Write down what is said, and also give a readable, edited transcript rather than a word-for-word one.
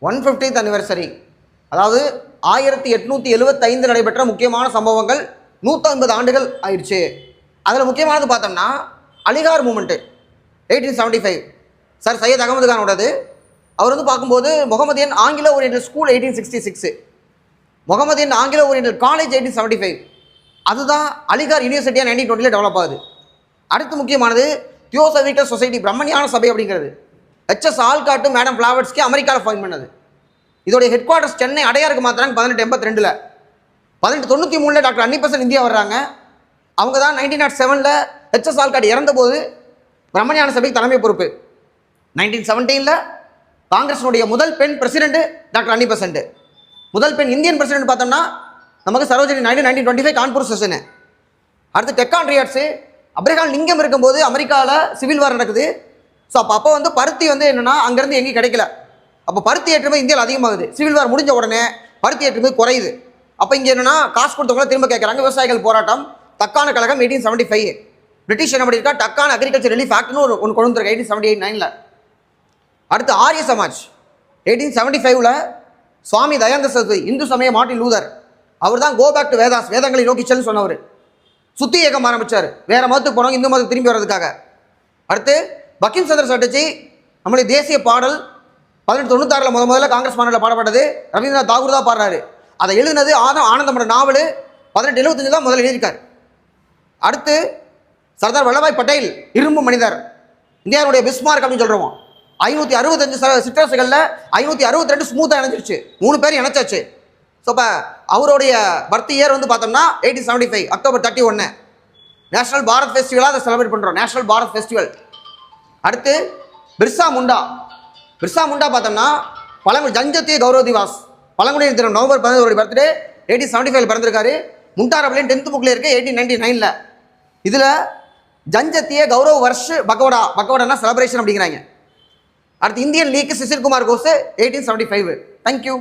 150th anniversary, அதாவது 1875 நடைபெற்ற முக்கியமான சம்பவங்கள் 150 ஆண்டுகள் ஆயிடுச்சு. அதில் முக்கியமானது பார்த்தோம்னா அலிகார் மூமெண்ட்டு 1875 சார் சையத் அகமது கானோடது. அவர் வந்து பார்க்கும்போது Mohammedan Anglo oriental school 1866, Mohammedan Anglo oriental college 1875, அதுதான் அலிகார் யூனிவர்சிட்டியாக 1920 டெவலப் ஆகுது. அடுத்து முக்கியமானது தியோசபிக்கல் சொசைட்டி பிரம்மஞான சபை அப்படிங்கிறது HS ஆல்காட்டு மேடம் ஃப்ளாவர்ஸ்க்கு அமெரிக்காவில் ஃபைன் பண்ணது. இதோடைய ஹெட் குவார்ட்டர்ஸ் சென்னை அடையாருக்கு மாத்திராங்க 1882. 1893 டாக்டர் அன்னிபெசன்ட் இந்தியா வர்றாங்க. அவங்க தான் 1907 HS ஆல்காட் இறந்தபோது பிரம்மஞான சபைக்கு தலைமை பொறுப்பு. 1917 காங்கிரஸினுடைய முதல் பெண் பிரசிடென்ட் டாக்டர் அன்னிபெசன்ட். முதல் பெண் இந்தியன் பிரசிடென்ட் பார்த்தோம்னா நமக்கு சரோஜினி நாயுடு 1925 கான்பூர் செஷனு. அடுத்து டெக்கான் ரியாட்ஸு அப்ரஹாம் லிங்கம் இருக்கும்போது அமெரிக்காவில் சிவில் வார் நடக்குது. ஸோ அப்போ வந்து பருத்தி வந்து என்னென்னா அங்கேருந்து எங்கேயும் கிடைக்கல. அப்போ பருத்தி ஏற்றுமதி இந்தியாவில் அதிகமாகுது. சிவில் வார் முடிஞ்ச உடனே பருத்தி ஏற்றுமதி குறையுது. அப்போ இங்கே என்னென்னா காசு கொடுத்தவங்கள திரும்ப கேட்குறாங்க. விவசாயிகள் போராட்டம், தக்கான கழகம் 1875. பிரிட்டிஷ் என்ன பண்ணியிருக்கா, டக்கான அக்ரிகல்ச்சர் ரிலீஃப் ஆக்ட்னு ஒன்று கொண்டு வந்திருக்கா 1878-9. அடுத்து ஆரிய சமாஜ் 1875 சுவாமி தயானந்த சரஸ்வதி இந்து சமய மார்ட்டின் லூதர் அவர் தான் கோ பேக் டு வேதாஸ், வேதங்களை நோக்கி செல்னு சொன்னவர். சுத்தி இயக்கம் ஆரம்பித்தார், வேறு மதத்துக்கு போனவங்க இந்து மதத்துக்கு திரும்பி வர்றதுக்காக. அடுத்து பங்கிம் சந்திர சட்டர்ஜி நம்மளுடைய தேசிய பாடல் 1896 முதல்ல காங்கிரஸ் மாநாட்டில் பாடப்பட்டது. ரவீந்திரநாத் தாகூர் தான் பாடுறாரு. அதை எழுதினது ஆனந்தமோட நாவல் 1875 தான் முதல்ல எழுதியிருக்கார். அடுத்து சர்தார் வல்லபாய் பட்டேல் இரும்பு மனிதர், இந்தியாவுடைய பிஸ்மார்க் அப்படின்னு சொல்கிறோம். 565 சிற்றரசுகளில் 562 ஸ்மூத்தாக இணைஞ்சிருச்சு. 3 பேர் இணைச்சாச்சு. ஸோ இப்போ அவருடைய பர்த் இயர் வந்து பார்த்தோம்னா 1875 அக்டோபர் 31 நேஷனல் பாரத் ஃபெஸ்டிவலாக அதை செலிப்ரேட் பண்ணுறோம், நேஷனல் பாரத் ஃபெஸ்டிவல். அடுத்து பிர்சா முண்டா. பிர்சா முண்டா பார்த்தோம்னா ஜன்ஜாத்திய கௌரவ திவாஸ், பழங்குடியினர் தினம் நவம்பர் 15 பர்த்டே 1875 பிறந்திருக்காரு. முண்டாரபிலையும் 10th புக்கில் இருக்குது 1899. இதில் ஜன்ஜாத்திய கௌரவ வர்ஷ் பகவடானா செலிப்ரேஷன் அப்படிங்கிறாங்க. அடுத்து இந்தியன் லீக் சிசிர் குமார் கோஸ் 1875. தேங்க்யூ.